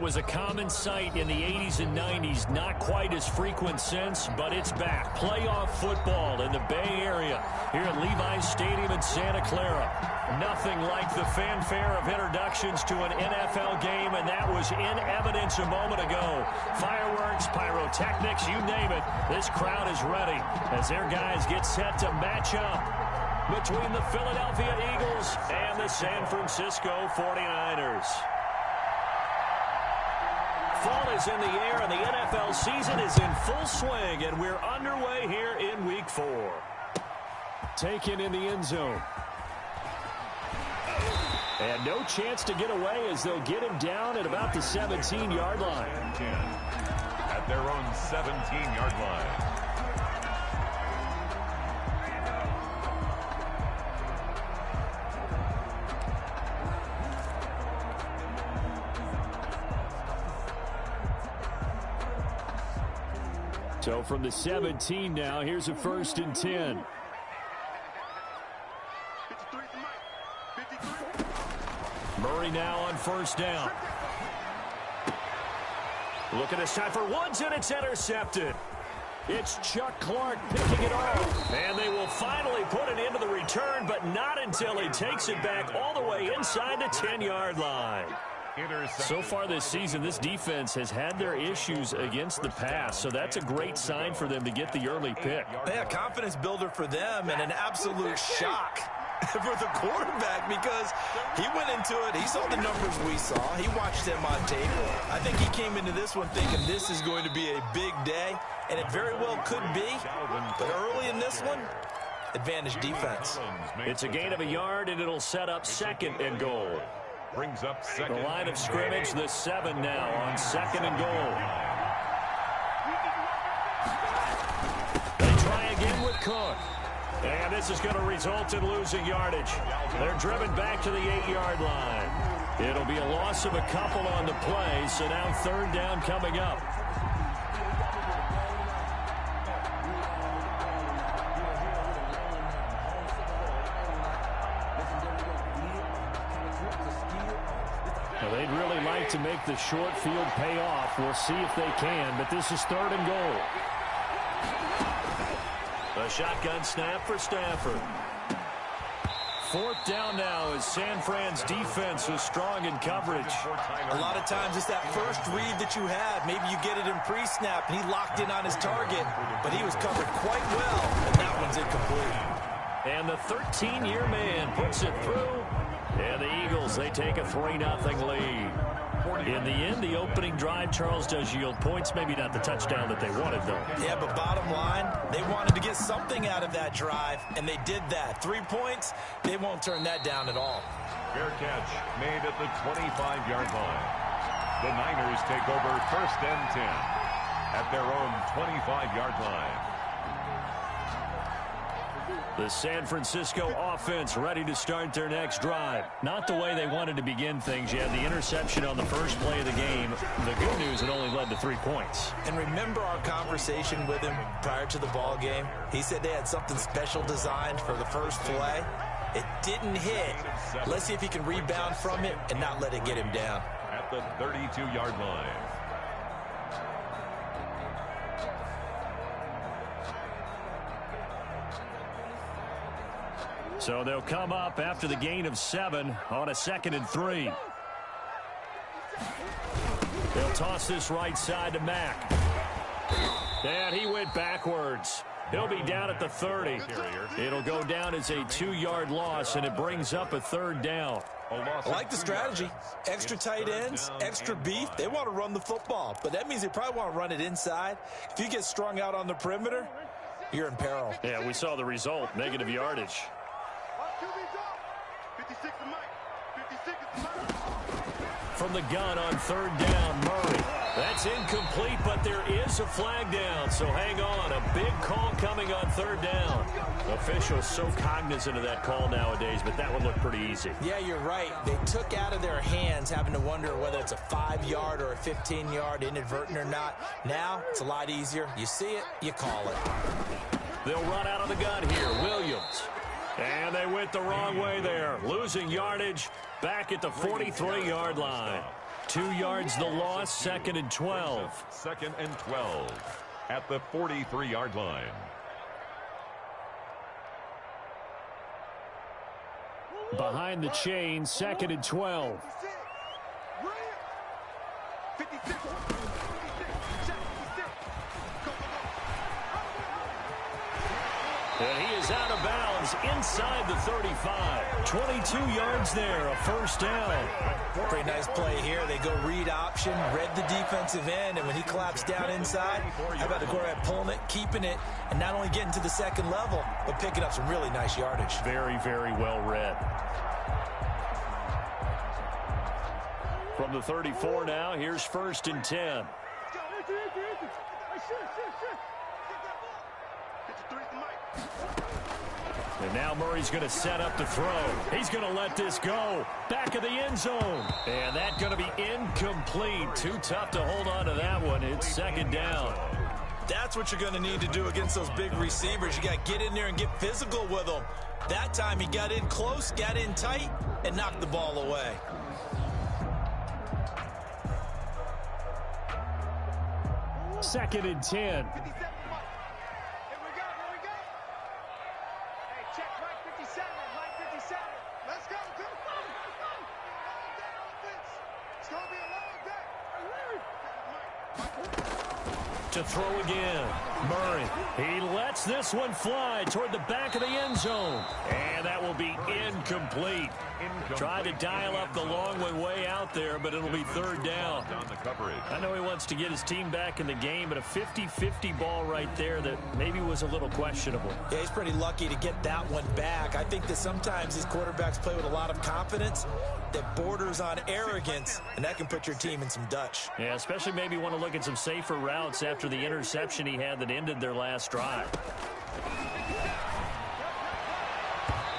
It was a common sight in the 80s and 90s, not quite as frequent since, but it's back. Playoff football in the Bay Area here at Levi's Stadium in Santa Clara. Nothing like the fanfare of introductions to an NFL game, and that was in evidence a moment ago. Fireworks, pyrotechnics, you name it. This crowd is ready as their guys get set to match up between the Philadelphia Eagles and the San Francisco 49ers. Fall is in the air, and the NFL season is in full swing, and we're underway here in Week 4. Taken in the end zone. And no chance to get away as they'll get him down at about the 17-yard line. At their own 17-yard line. So from the 17 now, here's a 1st and 10. Murray now on 1st down. Look at this time for Woods, and it's intercepted. It's Chuck Clark picking it off. And they will finally put it into the return, but not until he takes it back all the way inside the 10-yard line. So far this season, this defense has had their issues against the pass, so that's a great sign for them to get the early pick. Yeah, confidence builder for them and an absolute shock for the quarterback because he went into it. He saw the numbers we saw. He watched them on tape. I think he came into this one thinking this is going to be a big day, and it very well could be. But early in this one, advantage defense. It's a gain of a yard, and it'll set up 2nd and goal. Brings up second. The line of scrimmage, the 7 now on 2nd and goal. They try again with Cook. And this is going to result in losing yardage. They're driven back to the 8-yard line. It'll be a loss of a couple on the play, so now 3rd down coming up. They'd really like to make the short field pay off. We'll see if they can, but this is 3rd and goal. A shotgun snap for Stafford. 4th down now as San Fran's defense is strong in coverage. A lot of times it's that first read that you have. Maybe you get it in pre-snap, and he locked in on his target, but he was covered quite well, and that one's incomplete. And the 13-year man puts it through. And the Eagles, they take a 3-0 lead. In the end, the opening drive, Charles, does yield points. Maybe not the touchdown that they wanted, though. Yeah, but bottom line, they wanted to get something out of that drive, and they did that. 3 points, they won't turn that down at all. Fair catch made at the 25-yard line. The Niners take over 1st and 10 at their own 25-yard line. The San Francisco offense ready to start their next drive. Not the way they wanted to begin things. You had the interception on the first play of the game. The good news, it only led to 3 points. And remember our conversation with him prior to the ball game? He said they had something special designed for the first play. It didn't hit. Let's see if he can rebound from it and not let it get him down. At the 32-yard line. So they'll come up after the gain of 7 on a 2nd and 3. They'll toss this right side to Mack. And he went backwards. He'll be down at the 30. It'll go down as a 2-yard loss, and it brings up a 3rd down. I like the strategy. Extra tight ends, extra beef. They want to run the football, but that means they probably want to run it inside. If you get strung out on the perimeter, you're in peril. Yeah, we saw the result, negative yardage. From the gun on 3rd down, Murray. That's incomplete, but there is a flag down, so hang on. A big call coming on 3rd down. Officials so cognizant of that call nowadays, but that would look pretty easy. Yeah, you're right. They took out of their hands having to wonder whether it's a 5-yard or a 15-yard, inadvertent or not. Now, it's a lot easier. You see it, you call it. They'll run out of the gun here. Williams. And they went the wrong way there. Losing yardage back at the 43-yard line. 2 yards the loss, 2nd and 12. 2nd and 12 at the 43-yard line. Behind the chain, 2nd and 12. And he is out of bounds inside the 35. 22 yards there, a first down. Pretty nice play here. They go read option, read the defensive end, and when he collapsed down inside, how about the quarterback pulling it, keeping it, and not only getting to the second level, but picking up some really nice yardage. Very, very well read. From the 34 now, here's 1st and 10. And now Murray's going to set up to throw. He's going to let this go. Back of the end zone. And that's going to be incomplete. Too tough to hold on to that one. It's 2nd down. That's what you're going to need to do against those big receivers. You got to get in there and get physical with them. That time he got in close, got in tight, and knocked the ball away. Second and 10. To throw again. Murray. He lets this one fly toward the back of the end zone. And that will be incomplete. Tried to dial up the long one way out there, but it'll be 3rd down. I know he wants to get his team back in the game, but a 50-50 ball right there that maybe was a little questionable. Yeah, he's pretty lucky to get that one back. I think that sometimes these quarterbacks play with a lot of confidence that borders on arrogance, and that can put your team in some Dutch. Yeah, especially maybe want to look at some safer routes after the interception he had that ended their last drive.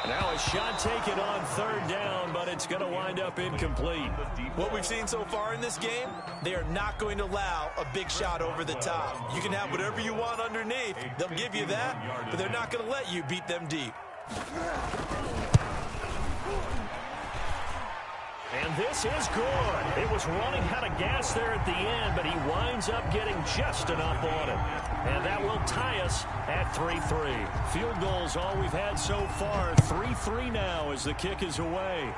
Now a shot taken on 3rd down, but it's going to wind up incomplete. What we've seen so far in this game, they are not going to allow a big shot over the top. You can have whatever you want underneath. They'll give you that, but they're not going to let you beat them deep. And this is good. It was running out of gas there at the end, but he winds up getting just enough on it. And that will tie us at 3-3. Field goals all we've had so far. 3-3 now as the kick is away.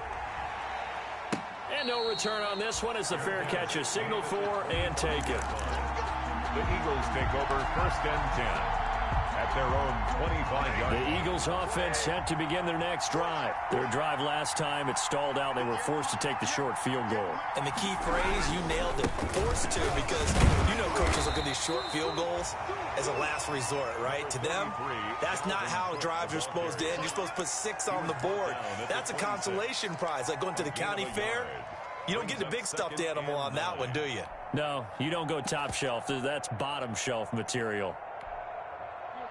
And no return on this one as the fair catch is signaled for and taken. The Eagles take over 1st and 10. At their own 25-yard line. The Eagles offense set to begin their next drive. Their drive last time, it stalled out. They were forced to take the short field goal. And the key phrase, you nailed it, forced to, because you know coaches look at these short field goals as a last resort, right? To them, that's not how drives are supposed to end. You're supposed to put 6 on the board. That's a consolation prize, like going to the county fair. You don't get the big stuffed animal on that one, do you? No, you don't go top shelf. That's bottom shelf material.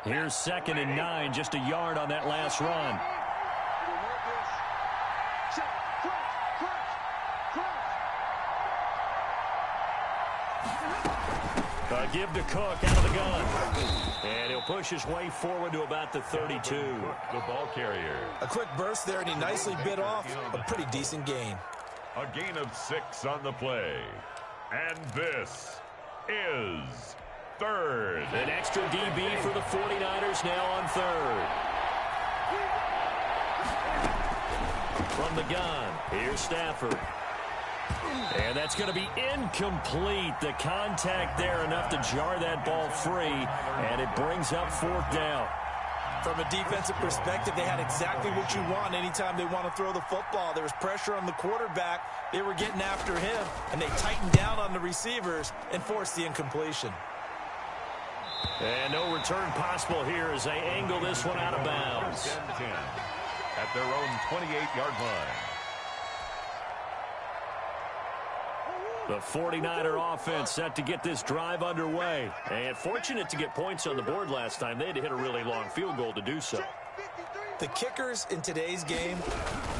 Here's 2nd and 9, just a yard on that last run. Give to Cook out of the gun. And he'll push his way forward to about the 32. The ball carrier. A quick burst there, and he nicely bit off a pretty decent gain. A gain of 6 on the play. And this is 3rd. An extra DB for the 49ers now on 3rd. From the gun, here's Stafford. And that's going to be incomplete. The contact there enough to jar that ball free, and it brings up 4th down. From a defensive perspective, they had exactly what you want anytime they want to throw the football. There was pressure on the quarterback. They were getting after him, and they tightened down on the receivers and forced the incompletion. And no return possible here as they angle this one out of bounds. 10 at their own 28-yard line. The 49er offense set to get this drive underway. And fortunate to get points on the board last time. They had to hit a really long field goal to do so. The kickers in today's game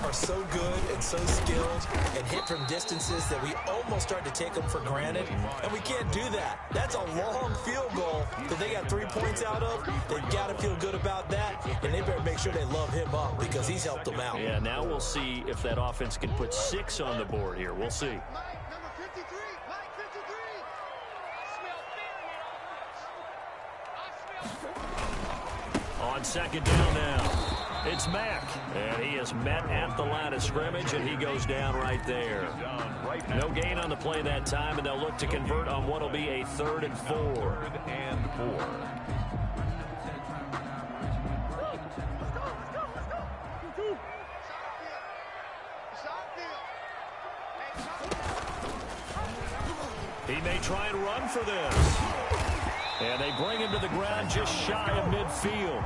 are so good and so skilled and hit from distances that we almost start to take them for granted. And we can't do that. That's a long field goal that they got 3 points out of. They've got to feel good about that. And they better make sure they love him up because he's helped them out. Yeah, now we'll see if that offense can put 6 on the board here. We'll see. On second down now, it's Mack. And he is met at the line of scrimmage, and he goes down right there. No gain on the play that time, and they'll look to convert on what will be a 3rd and 4. 3rd and 4. He may try and run for this. And they bring him to the ground just shy of midfield.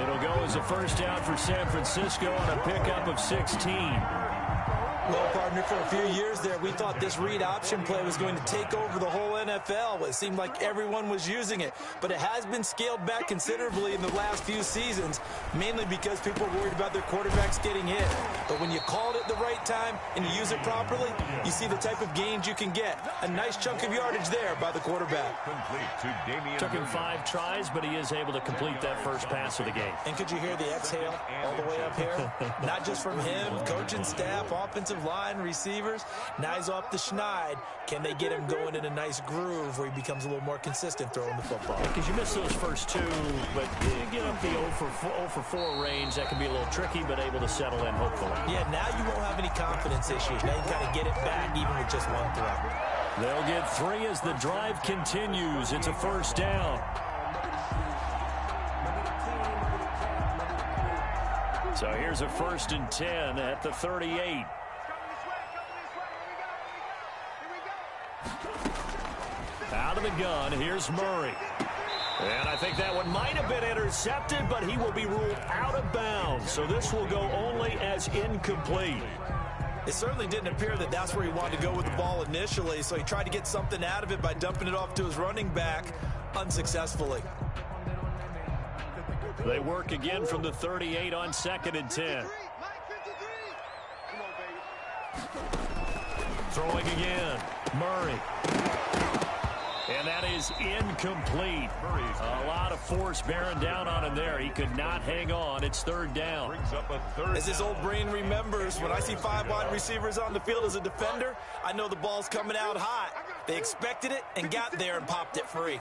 It'll go as a first down for San Francisco on a pickup of 16. Well, partner, for a few years there, we thought this read option play was going to take over the whole NFL. It seemed like everyone was using it. But it has been scaled back considerably in the last few seasons, mainly because people are worried about their quarterbacks getting hit. But when you call it at the right time and you use it properly, you see the type of gains you can get. A nice chunk of yardage there by the quarterback. Complete to Damian. Took him 5 tries, but he is able to complete that first pass of the game. And could you hear the exhale all the way up here? Not just from him, coaching staff, offensive line, receivers. Now he's off the schneid. Can they get him going in a nice groove where he becomes a little more consistent throwing the football? Because you miss those first 2, but you get up the 0 for 4 range. That can be a little tricky, but able to settle in, hopefully. Yeah, now you won't have any confidence issues. Now you kind of get it back even with just one throw. They'll get 3 as the drive continues. It's a first down. So here's a 1st and 10 at the 38. Out of the gun, here's Murray. And I think that one might have been intercepted, but he will be ruled out of bounds. So this will go only as incomplete. It certainly didn't appear that that's where he wanted to go with the ball initially, so he tried to get something out of it by dumping it off to his running back unsuccessfully. They work again from the 38 on 2nd and 10. Throwing again, Murray. And that is incomplete. A lot of force bearing down on him there. He could not hang on. It's 3rd down. Brings up a 3rd. As his old brain remembers, when I see 5 wide receivers on the field as a defender, I know the ball's coming out hot. They expected it and got there and popped it free.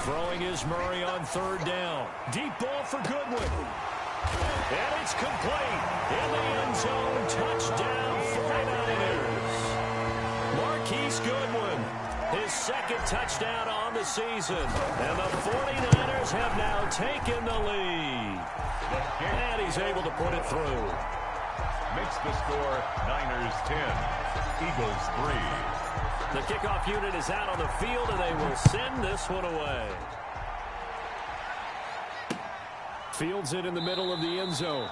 Throwing is Murray on 3rd down. Deep ball for Goodwin. And it's complete. In the end zone, touchdown 49ers. Marquise Goodwin, his 2nd touchdown on the season. And the 49ers have now taken the lead. And he's able to put it through. Makes the score Niners 10, Eagles 3. The kickoff unit is out on the field, and they will send this one away. Fields it in the middle of the end zone.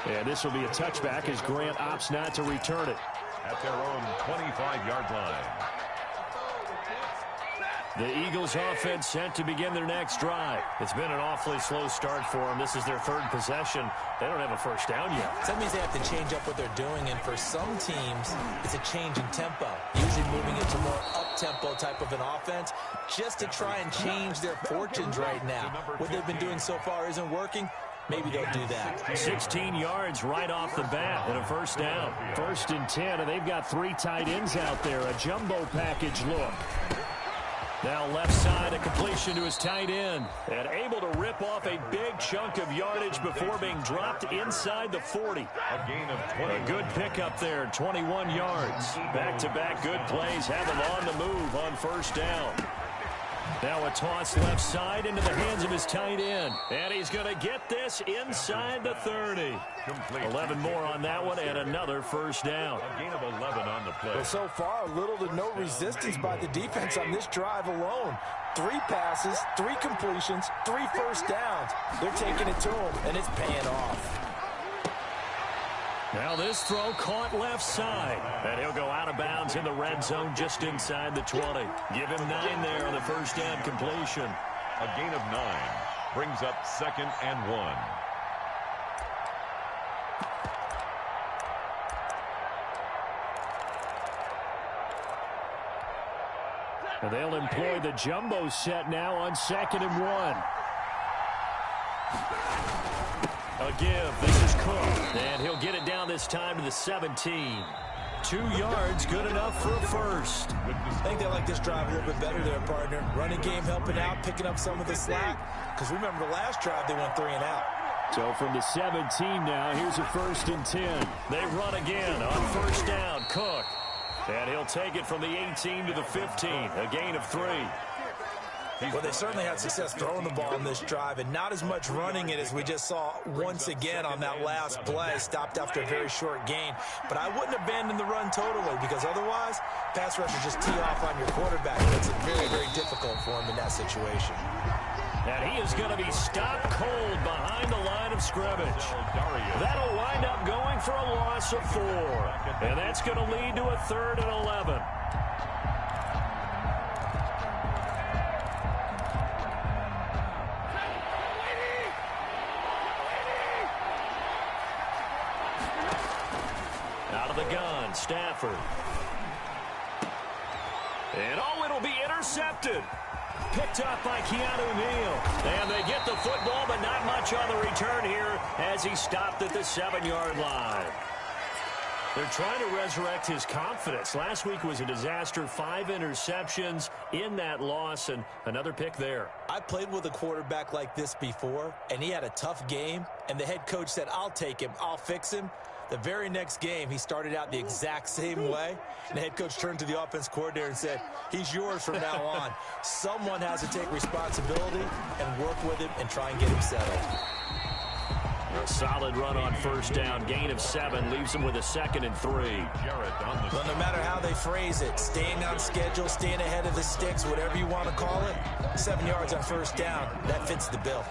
And this will be a touchback as Grant opts not to return it. At their own 25-yard line. The Eagles offense set to begin their next drive. It's been an awfully slow start for them. This is their 3rd possession. They don't have a first down yet. That means they have to change up what they're doing, and for some teams, it's a change in tempo. Usually moving into more up-tempo type of an offense just to try and change their fortunes right now. What they've been doing so far isn't working. Maybe they'll do that. 16 yards right off the bat and a first down. 1st and 10, and they've got 3 tight ends out there. A jumbo package look. Now left side, a completion to his tight end. And able to rip off a big chunk of yardage before being dropped inside the 40. A gain of 20. A good pickup there, 21 yards. Back-to-back good plays have him on the move on first down. Now a toss left side into the hands of his tight end. And he's going to get this inside the 30. Complete. 11 more on that one and another first down. A gain of 11 on the play. Well, so far, little to no resistance by the defense on this drive alone. 3 passes, 3 completions, 3 first downs. They're taking it to him, and it's paying off. Now this throw caught left side. And he'll go out of bounds in the red zone just inside the 20. Give him 9 there on the first down completion. A gain of 9 brings up 2nd and 1. And they'll employ the jumbo set now on 2nd and 1. A give. This is Cook. And he'll get it down this time to the 17. 2 yards, good enough for a first. I think they like this drive a little bit better there, partner. Running game helping out, picking up some of the slack. Because remember, the last drive, they went 3 and out. So from the 17 now, here's a 1st and 10. They run again on 1st down. Cook. And he'll take it from the 18 to the 15. A gain of 3. Well, they certainly had success throwing the ball in this drive, and not as much running it as we just saw once again on that last play. Stopped after a very short gain. But I wouldn't abandon the run totally, because otherwise, pass rushers just tee off on your quarterback. It makes it very, very difficult for him in that situation. And he is going to be stopped cold behind the line of scrimmage. That'll wind up going for a loss of 4. And that's going to lead to a 3rd and 11. Out of the gun, Stafford. And it'll be intercepted. Picked up by Keanu Neal. And they get the football, but not much on the return here as he stopped at the 7-yard line. They're trying to resurrect his confidence. Last week was a disaster. 5 interceptions in that loss, and another pick there. I played with a quarterback like this before, and he had a tough game, and the head coach said, I'll take him, I'll fix him. The very next game, he started out the exact same way, and the head coach turned to the offense coordinator and said, he's yours from now on. Someone has to take responsibility and work with him and try and get him settled. A solid run on 1st down. Gain of 7 leaves him with a 2nd and 3. Well, no matter how they phrase it, staying on schedule, staying ahead of the sticks, whatever you want to call it, 7 yards on 1st down, that fits the bill.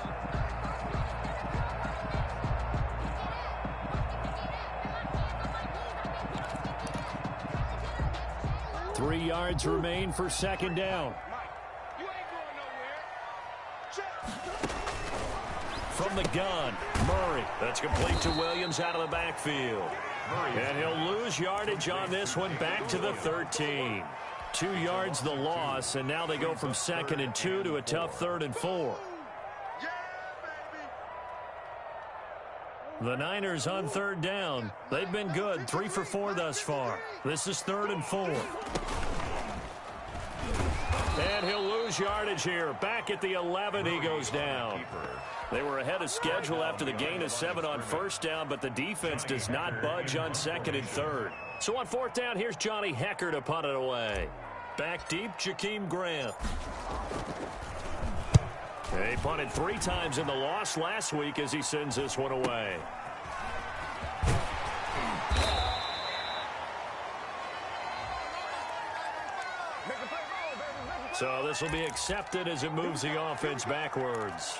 Three yards remain for 2nd down. From the gun, Murray. That's complete to Williams out of the backfield. And he'll lose yardage on this one back to the 13. 2 yards the loss, and now they go from 2nd and 2 to a tough 3rd and 4. The Niners on 3rd down. They've been good, 3 for 4 thus far. This is 3rd and 4. And he'll lose yardage here. Back at the 11, he goes down. They were ahead of schedule after the gain of 7 on 1st down, but the defense does not budge on 2nd and 3rd. So on 4th down, here's Johnny Hekker to punt it away. Back deep, Jakeem Grant. He punted 3 times in the loss last week as he sends this one away. So this will be accepted as it moves the offense backwards.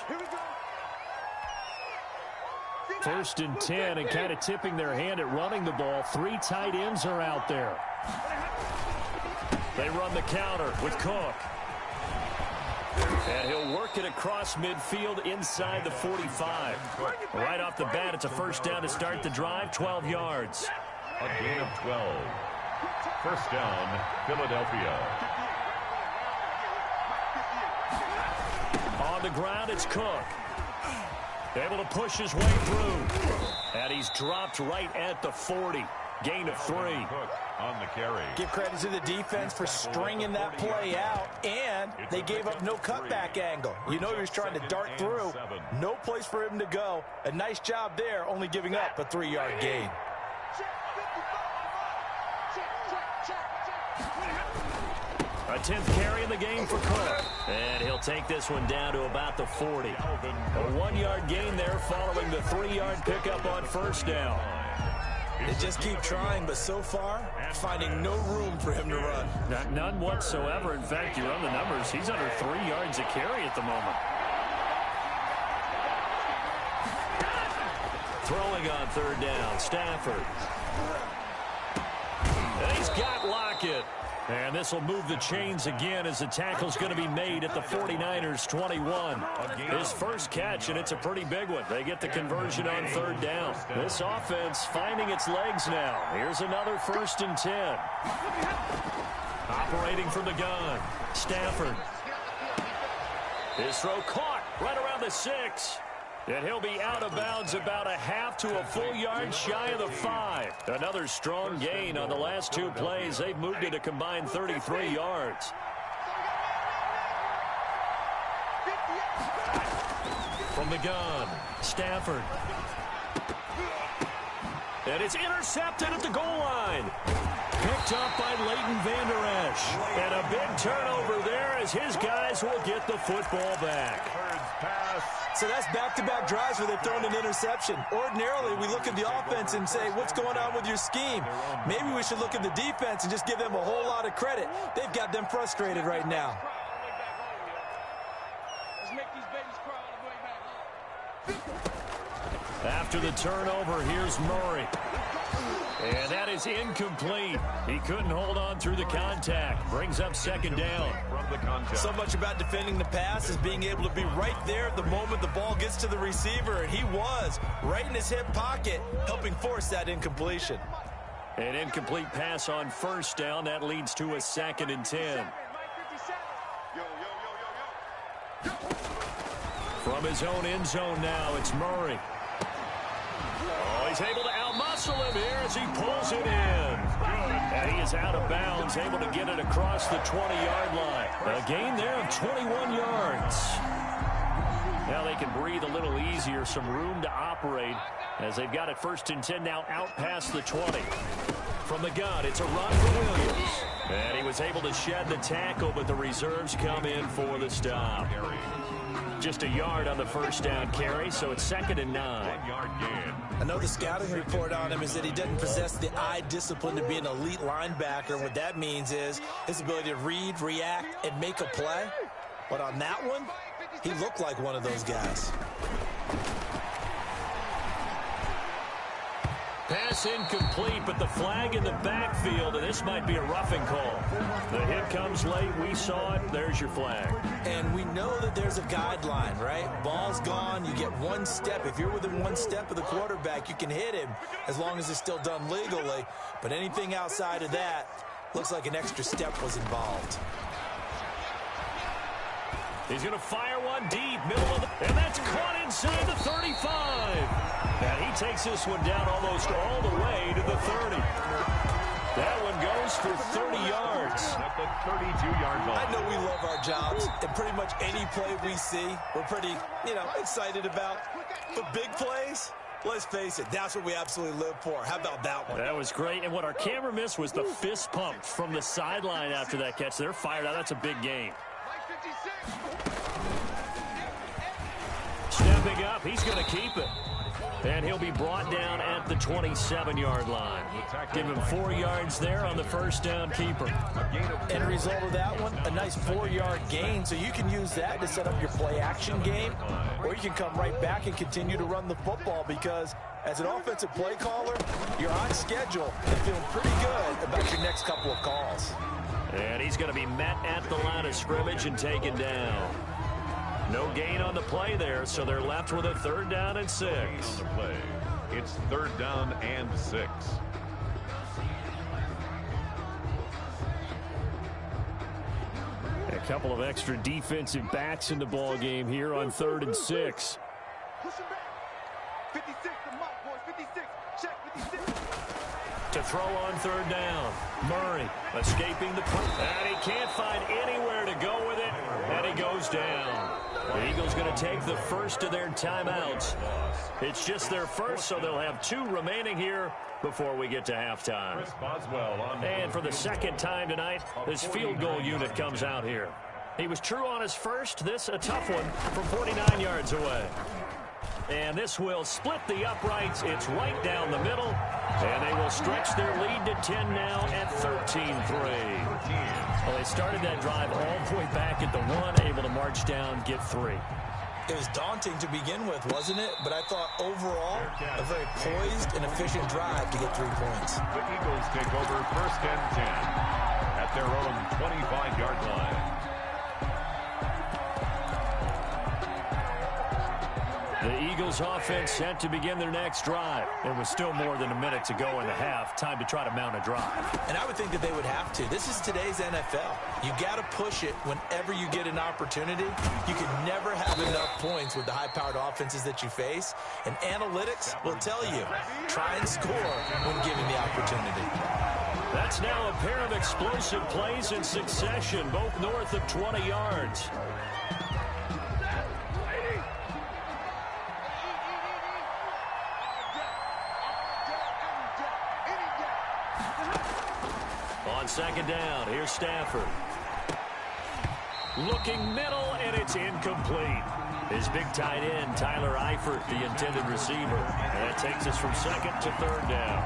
1st and 10, and kind of tipping their hand at running the ball. 3 tight ends are out there. They run the counter with Cook. And he'll work it across midfield inside the 45. Right off the bat, it's a 1st down to start the drive, 12 yards. A gain of 12. 1st down, Philadelphia. On the ground, it's Cook. Able to push his way through. And he's dropped right at the 40. Gain of 3. Cook on the carry. Give credit to the defense for stringing that play out, and they gave up no cutback angle. You know he was trying to dart through. No place for him to go. A nice job there, only giving up a 3-yard gain. A 10th carry in the game for Cook. And he'll take this one down to about the 40. A 1-yard gain there following the 3-yard pickup on 1st down. They just keep trying, but so far, finding no room for him to run. None whatsoever. In fact, you run the numbers. He's under 3 yards a carry at the moment. Throwing on 3rd down, Stafford. And he's got Lockett. And this will move the chains again as the tackle's going to be made at the 49ers 21. His first catch, and it's a pretty big one. They get the conversion on 3rd down. This offense finding its legs now. Here's another 1st and 10. Operating from the gun, Stafford. His throw caught right around the 6. And he'll be out of bounds about a half to a full yard shy of the 5. Another strong gain on the last 2 plays. They've moved it a combined 33 yards. From the gun, Stafford. And it's intercepted at the goal line. Picked up by Leighton Vander Esch. And a big turnover there as his guys will get the football back. So that's back-to-back drives where they've thrown an interception. Ordinarily, we look at the offense and say, what's going on with your scheme? Maybe we should look at the defense and just give them a whole lot of credit. They've got them frustrated right now. After the turnover, here's Murray. And that is incomplete. He couldn't hold on through the contact. Brings up second down. So much about defending the pass is being able to be right there at the moment the ball gets to the receiver. And he was right in his hip pocket, helping force that incompletion. An incomplete pass on first down. That leads to a 2nd and 10. From his own end zone now, it's Murray. Oh, he's able to outmuscle him here as he pulls it in. And he is out of bounds, able to get it across the 20-yard line. A gain there of 21 yards. Now they can breathe a little easier, some room to operate as they've got it 1st and 10 now out past the 20. From the gun, it's a run for Williams. And he was able to shed the tackle, but the reserves come in for the stop. Just a yard on the first down carry, so it's 2nd and 9. 1-yard gain. I know the scouting report on him is that he doesn't possess the eye discipline to be an elite linebacker. What that means is his ability to read, react, and make a play. But on that one, he looked like one of those guys. Pass incomplete, but the flag in the backfield, and this might be a roughing call. The hit comes late. We saw it. There's your flag. And we know that there's a guideline, right? Ball's gone. You get 1 step. If you're within 1 step of the quarterback, you can hit him as long as it's still done legally. But anything outside of that looks like an extra step was involved. He's going to fire one deep, middle of the... And that's caught inside the 35. And he takes this one down almost all the way to the 30. That one goes for 30 yards. At the 32-yard line. I know we love our jobs, and pretty much any play we see, we're pretty, excited about. But big plays, let's face it, that's what we absolutely live for. How about that one? That was great. And what our camera missed was the fist pump from the sideline after that catch. They're fired out. That's a big game. Stepping up, he's going to keep it. And he'll be brought down at the 27-yard line. Give him 4 yards there on the first down keeper. End result of that one, a nice 4-yard gain. So you can use that to set up your play-action game, or you can come right back and continue to run the football because as an offensive play caller, you're on schedule and feeling pretty good about your next couple of calls. And he's going to be met at the line of scrimmage and taken down. No gain on the play there, so they're left with a 3rd down and 6. On the play. It's 3rd down and 6. A couple of extra defensive backs in the ball game here on 3rd and 6. To throw on 3rd down. Murray escaping the punt. And he can't find anywhere to go with it. And he goes down. The Eagles going to take the first of their timeouts. It's just their first, so they'll have 2 remaining here before we get to halftime. And for the 2nd time tonight, this field goal unit comes out here. He was true on his first. This a tough one from 49 yards away. And this will split the uprights. It's right down the middle. And they will stretch their lead to 10 now at 13-3. Well, they started that drive all the way back at the 1, able to march down, get 3. It was daunting to begin with, wasn't it? But I thought overall, a very poised and efficient drive to get 3 points. The Eagles take over 1st and 10 at their own 25-yard line. The Eagles offense set to begin their next drive. It was still more than a minute to go in the half. Time to try to mount a drive. And I would think that they would have to. This is today's NFL. You got to push it whenever you get an opportunity. You can never have enough points with the high-powered offenses that you face. And analytics will tell you, try and score when given the opportunity. That's now a pair of explosive plays in succession, both north of 20 yards. On second down, here's Stafford. Looking middle, and it's incomplete. His big tight end, Tyler Eifert, the intended receiver. And that takes us from second to third down.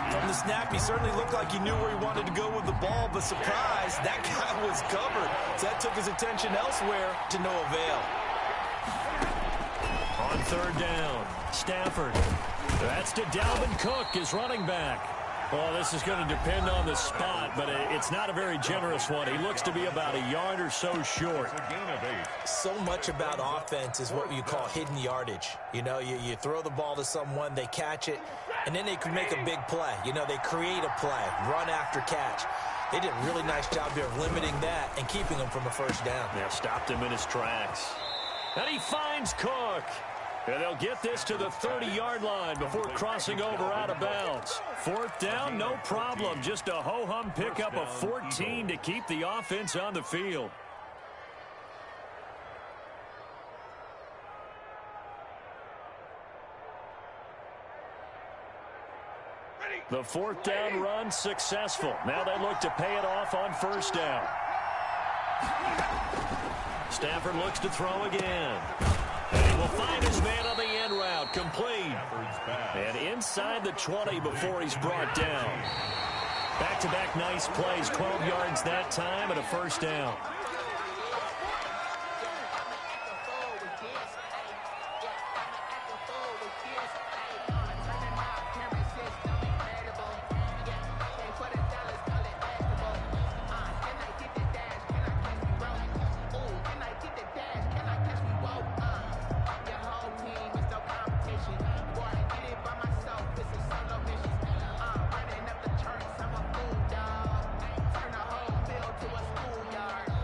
From the snap, he certainly looked like he knew where he wanted to go with the ball, but surprise, that guy was covered. So that took his attention elsewhere to no avail. On third down, Stafford. That's to Dalvin Cook, his running back. Well, this is going to depend on the spot, but it's not a very generous one. He looks to be about a yard or so short. So much about offense is what you call hidden yardage. You know, you throw the ball to someone, they catch it, and then they can make a big play. You know, they create a play, run after catch. They did a really nice job here of limiting that and keeping him from a first down. Yeah, stopped him in his tracks. And he finds Cook. And they'll get this to the 30-yard line before crossing over out of bounds. Fourth down, no problem. Just a ho-hum pickup of 14 to keep the offense on the field. The fourth down run successful. Now they look to pay it off on first down. Stafford looks to throw again. And he will find his man on the end route, complete. And inside the 20 before he's brought down. Back-to-back nice plays, 12 yards that time and a first down.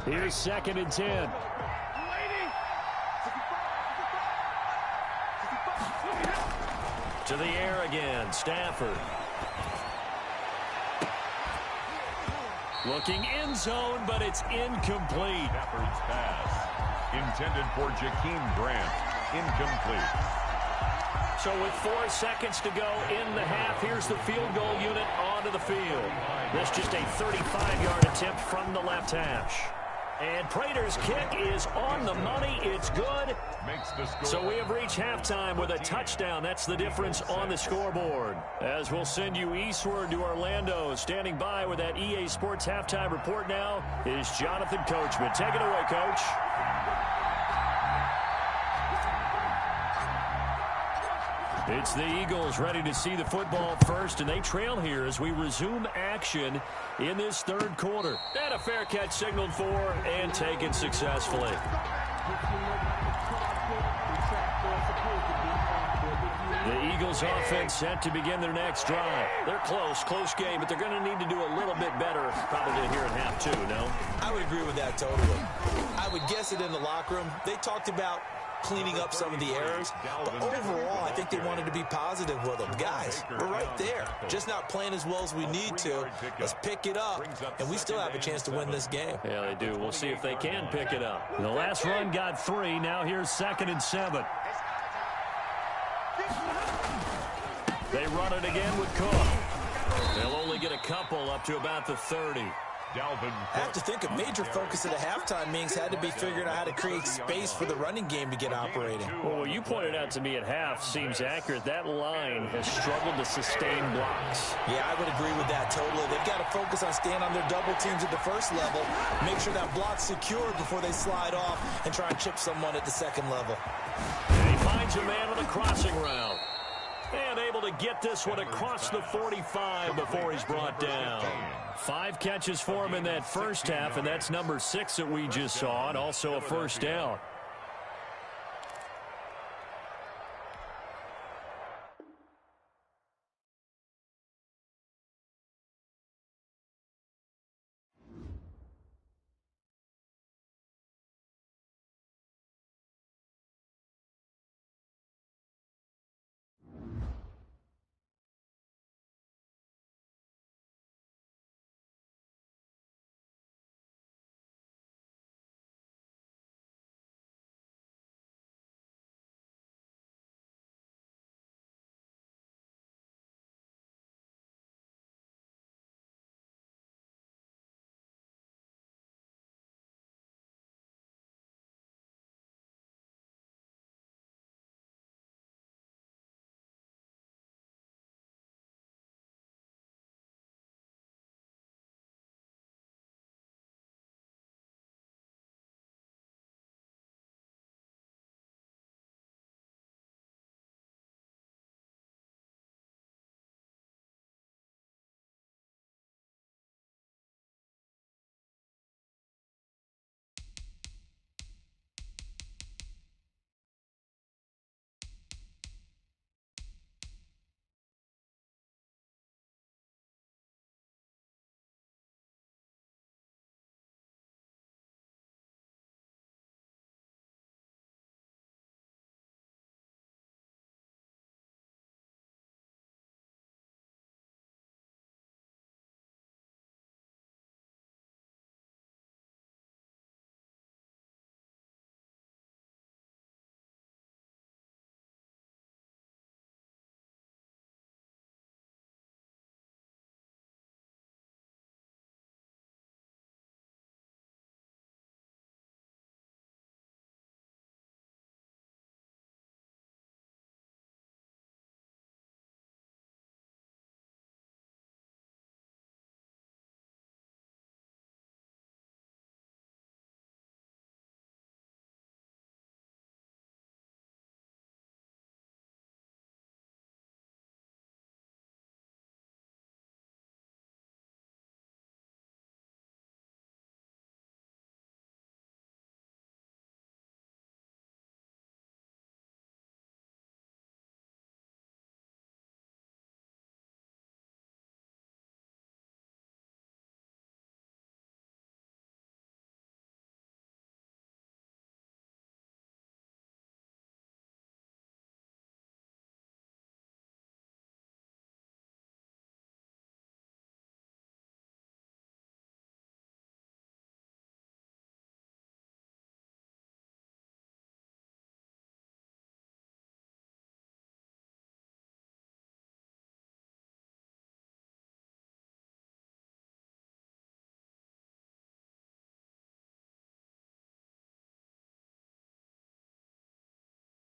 Here's second and 10. To the air again, Stafford. Looking end zone, but it's incomplete. Stafford's pass, intended for Jakeem Grant, incomplete. So with 4 seconds to go in the half, here's the field goal unit onto the field. This just a 35-yard attempt from the left hash. And Prater's kick is on the money. It's good. So we have reached halftime with a touchdown. That's the difference on the scoreboard. As we'll send you eastward to Orlando. Standing by with that EA Sports halftime report now is Jonathan Coachman. Take it away, Coach. It's the Eagles ready to see the football first, and they trail here as we resume action in this third quarter. And a fair catch signaled for and taken successfully. The Eagles offense set to begin their next drive. They're close game, but they're going to need to do a little bit better probably here in half two, no? I would agree with that totally. I would guess it in the locker room. They talked about cleaning up some of the errors, but overall, I think they wanted to be positive with them. Guys, we're right there. Just not playing as well as we need to. Let's pick it up, and we still have a chance to win this game. Yeah, they do. We'll see if they can pick it up. The last run got 3. Now here's 2nd and 7. They run it again with Cook. They'll only get a couple up to about the 30. I have to think a major focus at a halftime means had to be figuring out how to create space for the running game to get operating. Well, what you pointed out to me at half seems accurate. That line has struggled to sustain blocks. Yeah, I would agree with that totally. They've got to focus on staying on their double teams at the first level, make sure that block's secured before they slide off and try and chip someone at the second level. And he finds a man on the crossing route. And able to get this one across the 45 before he's brought down. 5 catches for him in that first half, and that's number 6 that we just saw, and also a first down.